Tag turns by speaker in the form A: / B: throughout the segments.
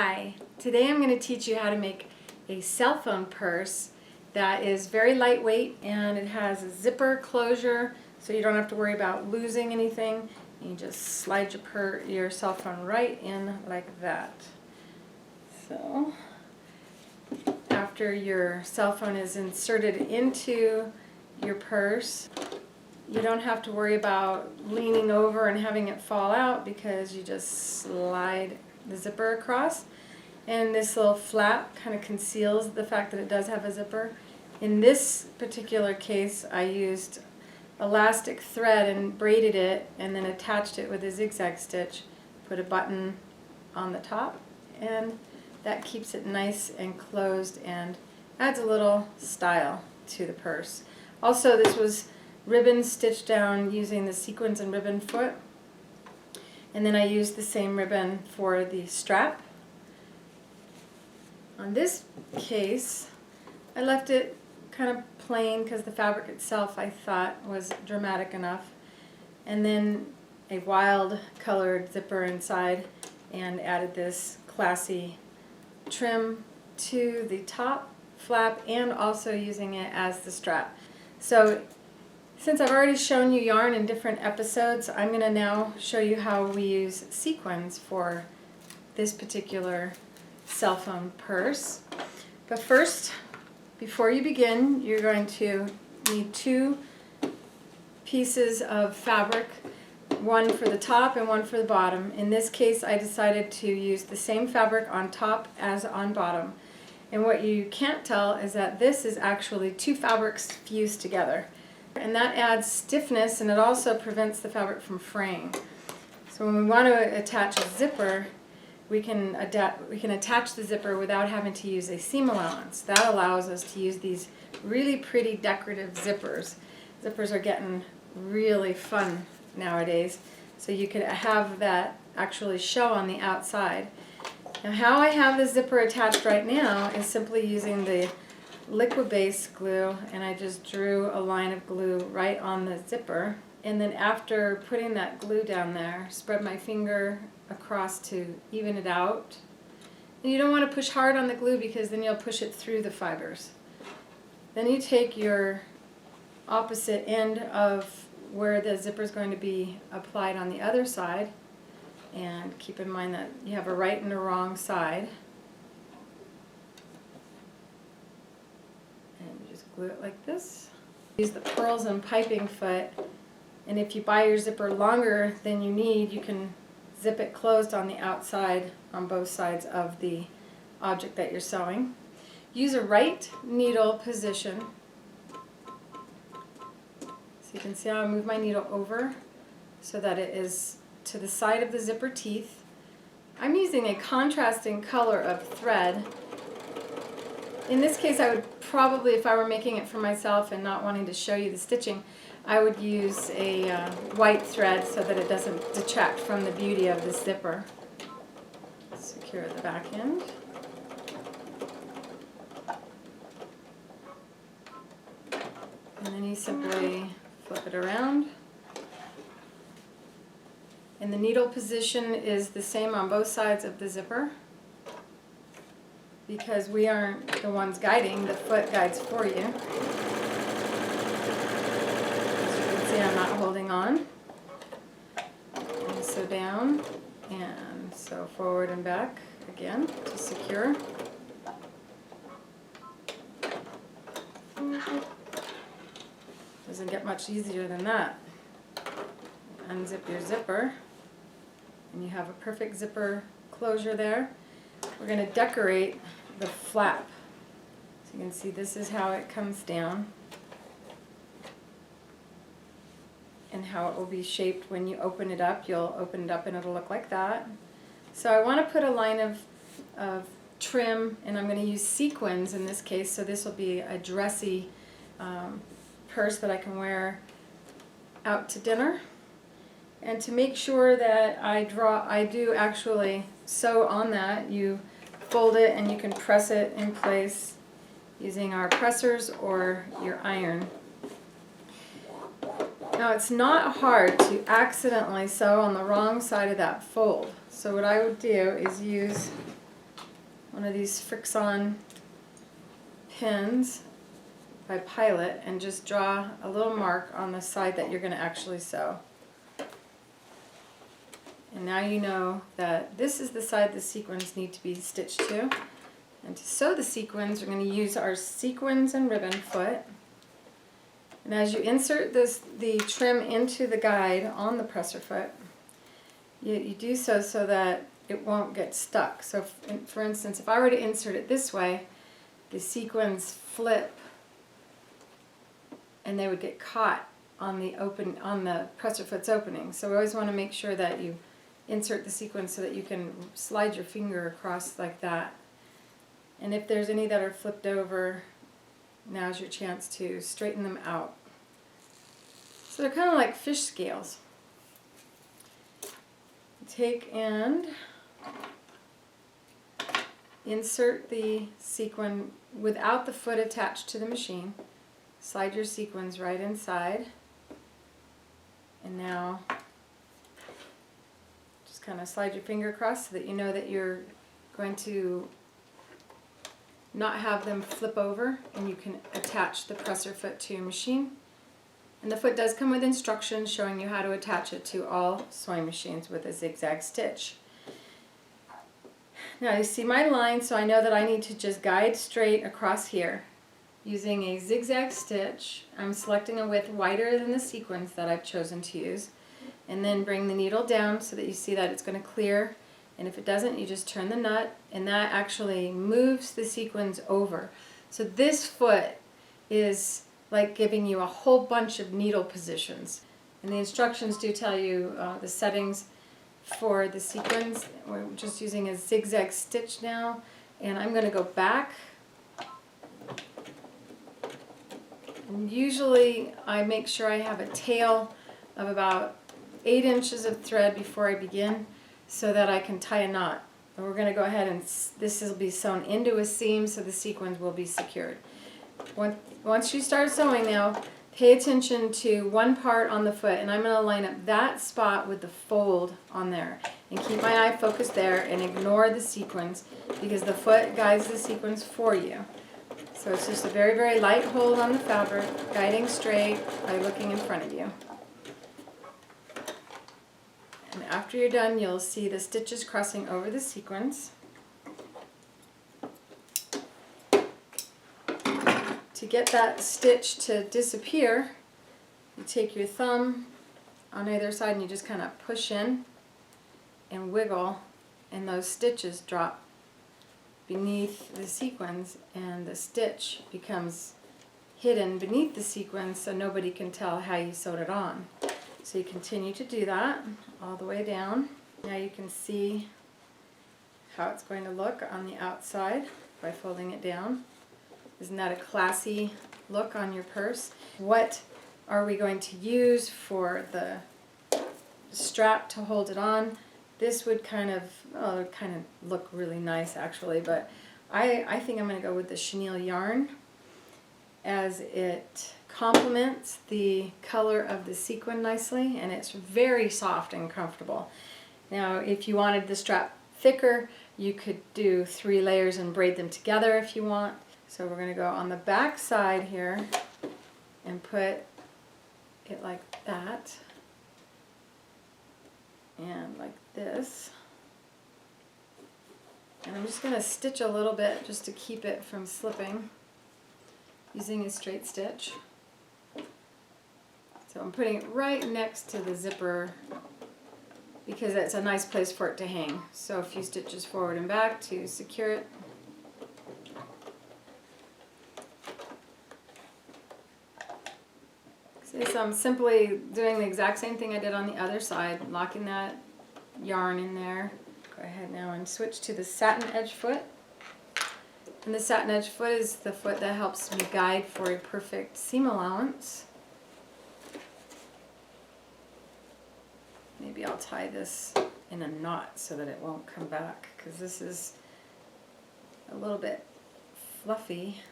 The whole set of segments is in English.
A: Hi, today I'm going to teach you how to make a cell phone purse that is very lightweight and it has a zipper closure so you don't have to worry about losing anything. You just slide your cell phone right in like that. So after your cell phone is inserted into your purse, you don't have to worry about leaning over and having it fall out because you just slide the zipper across, and this little flap kind of conceals the fact that it does have a zipper. In this particular case, I used elastic thread and braided it and then attached it with a zigzag stitch, put a button on the top, and that keeps it nice and closed and adds a little style to the purse. Also, this was ribbon stitched down using the Sequins and Ribbon foot, and then I used the same ribbon for the strap. On this case, I left it kind of plain because the fabric itself I thought was dramatic enough, and then a wild colored zipper inside and added this classy trim to the top flap and also using it as the strap. So since I've already shown you yarn in different episodes, I'm going to now show you how we use sequins for this particular cell phone purse. But first, before you begin, you're going to need two pieces of fabric, one for the top and one for the bottom. In this case, I decided to use the same fabric on top as on bottom. And what you can't tell is that this is actually two fabrics fused together. And that adds stiffness, and it also prevents the fabric from fraying. So when we want to attach a zipper, we can attach the zipper without having to use a seam allowance. That allows us to use these really pretty decorative zippers. Zippers are getting really fun nowadays, so you could have that actually show on the outside. Now, how I have the zipper attached right now is simply using the liquid base glue, and I just drew a line of glue right on the zipper, and then after putting that glue down there, spread my finger across to even it out. And you don't want to push hard on the glue because then you'll push it through the fibers. Then you take your opposite end of where the zipper is going to be applied on the other side, and keep in mind that you have a right and a wrong side. Glue it like this. Use the pearls and piping foot, and if you buy your zipper longer than you need, you can zip it closed on the outside on both sides of the object that you're sewing. Use a right needle position. So you can see how I move my needle over so that it is to the side of the zipper teeth. I'm using a contrasting color of thread. In this case, I would probably, if I were making it for myself and not wanting to show you the stitching, I would use a white thread so that it doesn't detract from the beauty of the zipper. Secure the back end. And then you simply flip it around. And the needle position is the same on both sides of the zipper, because we aren't the ones guiding, the foot guides for you. As you can see, I'm not holding on. And so down, and so forward and back again to secure. Doesn't get much easier than that. Unzip your zipper, and you have a perfect zipper closure there. We're going to decorate the flap. So you can see this is how it comes down and how it will be shaped when you open it up. You'll open it up and it'll look like that. So I want to put a line of trim, and I'm going to use sequins in this case, so this will be a dressy purse that I can wear out to dinner. And to make sure that I do actually sew on that, you fold it and you can press it in place using our pressers or your iron. Now, it's not hard to accidentally sew on the wrong side of that fold. So what I would do is use one of these Fix-On pins by Pilot and just draw a little mark on the side that you're going to actually sew. And now you know that this is the side the sequins need to be stitched to. And to sew the sequins, we're going to use our Sequins and Ribbon foot. And as you insert the trim into the guide on the presser foot, you do so that it won't get stuck. So for instance, if I were to insert it this way, the sequins flip and they would get caught on the presser foot's opening. So we always want to make sure that you insert the sequins so that you can slide your finger across like that. And if there's any that are flipped over, now's your chance to straighten them out. So they're kind of like fish scales. Take and insert the sequin without the foot attached to the machine. Slide your sequins right inside. And now just kind of slide your finger across so that you know that you're going to not have them flip over, and you can attach the presser foot to your machine. And the foot does come with instructions showing you how to attach it to all sewing machines with a zigzag stitch. Now you see my line, so I know that I need to just guide straight across here. Using a zigzag stitch, I'm selecting a width wider than the sequins that I've chosen to use, and then bring the needle down so that you see that it's going to clear. And if it doesn't, you just turn the nut, and that actually moves the sequins over. So this foot is like giving you a whole bunch of needle positions. And the instructions do tell you the settings for the sequins. We're just using a zigzag stitch now, and I'm going to go back. And usually I make sure I have a tail of about 8 inches of thread before I begin, so that I can tie a knot. And we're going to go ahead and this will be sewn into a seam so the sequins will be secured. Once you start sewing now, pay attention to one part on the foot, and I'm going to line up that spot with the fold on there. And keep my eye focused there and ignore the sequins, because the foot guides the sequins for you. So it's just a very, very light hold on the fabric, guiding straight by looking in front of you. And after you're done, you'll see the stitches crossing over the sequins. To get that stitch to disappear, you take your thumb on either side and you just kind of push in and wiggle, and those stitches drop beneath the sequins, and the stitch becomes hidden beneath the sequins so nobody can tell how you sewed it on. So you continue to do that all the way down. Now you can see how it's going to look on the outside by folding it down. Isn't that a classy look on your purse? What are we going to use for the strap to hold it on? This would kind of look really nice actually, but I think I'm going to go with the chenille yarn, as it complements the color of the sequin nicely, and it's very soft and comfortable. Now if you wanted the strap thicker, you could do 3 layers and braid them together if you want. So we're going to go on the back side here and put it like that, and like this. And I'm just going to stitch a little bit just to keep it from slipping using a straight stitch. So I'm putting it right next to the zipper because it's a nice place for it to hang. So a few stitches forward and back to secure it. So I'm simply doing the exact same thing I did on the other side, locking that yarn in there. Go ahead now and switch to the Satinedge foot. And the Satinedge foot is the foot that helps me guide for a perfect seam allowance. Maybe I'll tie this in a knot so that it won't come back, because this is a little bit fluffy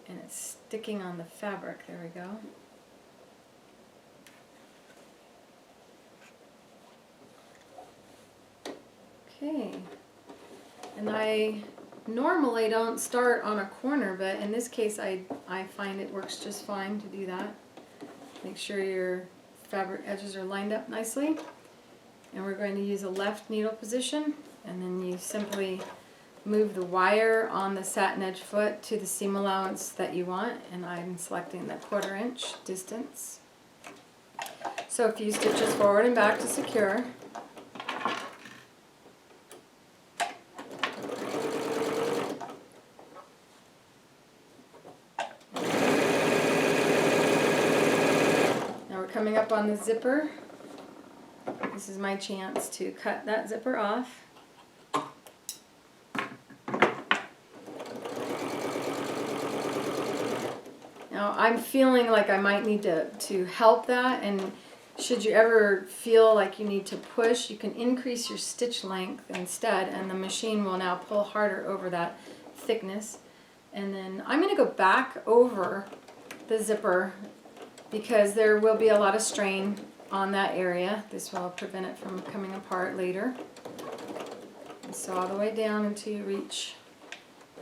A: and it's sticking on the fabric. There we go. Okay, And I normally don't start on a corner, but in this case I find it works just fine to do that. Make sure your fabric edges are lined up nicely. And we're going to use a left needle position, and then you simply move the wire on the satinedge foot to the seam allowance that you want, and I'm selecting the 1/4 inch distance. So a few stitches forward and back to secure. Now we're coming up on the zipper. This is my chance to cut that zipper off. Now I'm feeling like I might need to help that, and should you ever feel like you need to push, you can increase your stitch length instead, and the machine will now pull harder over that thickness. And then I'm going to go back over the zipper because there will be a lot of strain on that area. This will prevent it from coming apart later. And so all the way down until you reach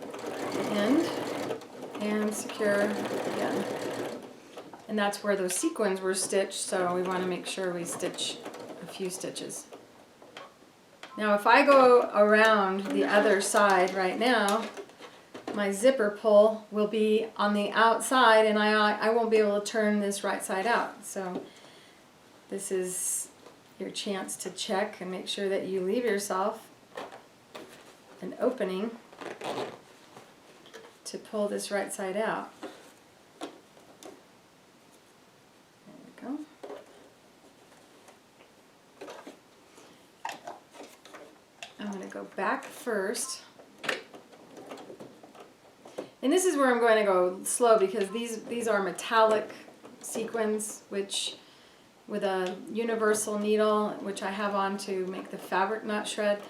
A: the end and secure again. And that's where those sequins were stitched, so we want to make sure we stitch a few stitches. Now if I go around the other side right now, my zipper pull will be on the outside, and I won't be able to turn this right side out. So this is your chance to check and make sure that you leave yourself an opening to pull this right side out. There we go. I'm going to go back first. And this is where I'm going to go slow because these are metallic sequins, which with a universal needle, which I have on to make the fabric not shred,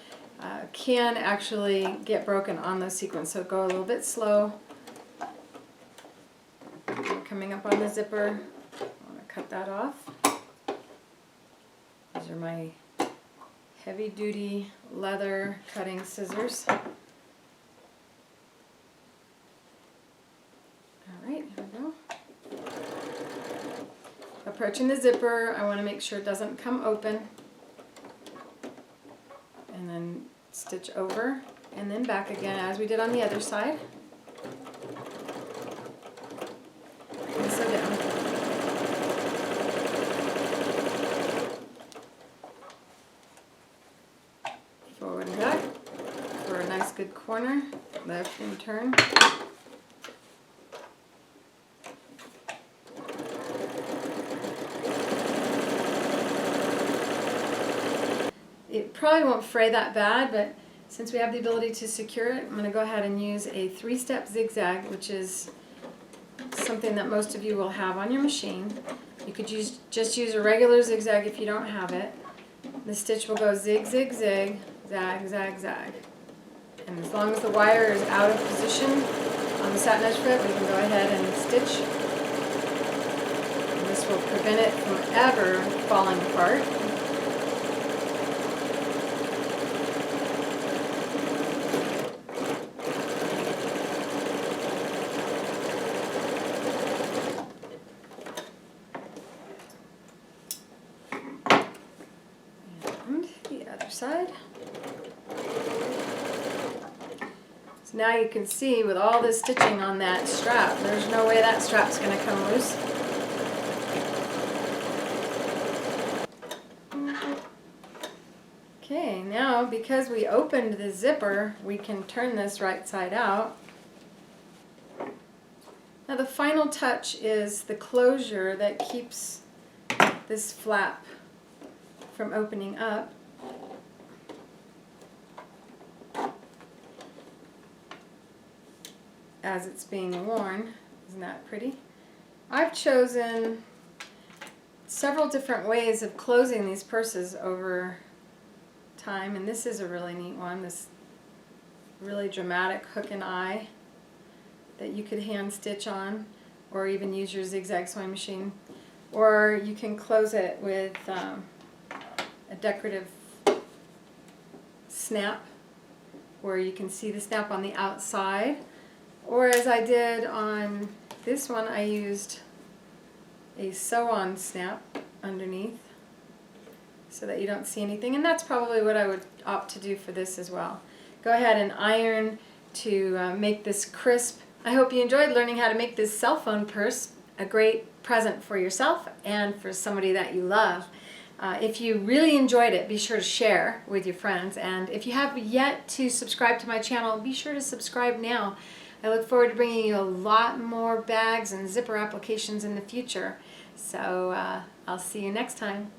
A: can actually get broken on those sequins. So go a little bit slow. We're coming up on the zipper. I want to cut that off. These are my heavy duty leather cutting scissors. Alright, here we go. Approaching the zipper, I want to make sure it doesn't come open. And then stitch over and then back again as we did on the other side. And so down. Forward and back for a nice good corner. Left and turn. It probably won't fray that bad, but since we have the ability to secure it, I'm going to go ahead and use a 3-step zigzag, which is something that most of you will have on your machine. You could just use a regular zigzag if you don't have it. The stitch will go zig, zig, zig, zag, zag, zag. And as long as the wire is out of position on the satinedge foot, we can go ahead and stitch. And this will prevent it from ever falling apart. Side. So now you can see with all this stitching on that strap, there's no way that strap's going to come loose. Okay, now because we opened the zipper, we can turn this right side out. Now the final touch is the closure that keeps this flap from opening up. As it's being worn. Isn't that pretty? I've chosen several different ways of closing these purses over time, and this is a really neat one, this really dramatic hook and eye that you could hand stitch on, or even use your zigzag sewing machine, or you can close it with a decorative snap where you can see the snap on the outside, or as I did on this one, I used a sew-on snap underneath so that you don't see anything, and that's probably what I would opt to do for this as well. Go ahead and iron to make this crisp. I hope you enjoyed learning how to make this cell phone purse a great present for yourself and for somebody that you love. If you really enjoyed it, be sure to share with your friends, and if you have yet to subscribe to my channel, be sure to subscribe now. I look forward to bringing you a lot more bags and zipper applications in the future. So I'll see you next time.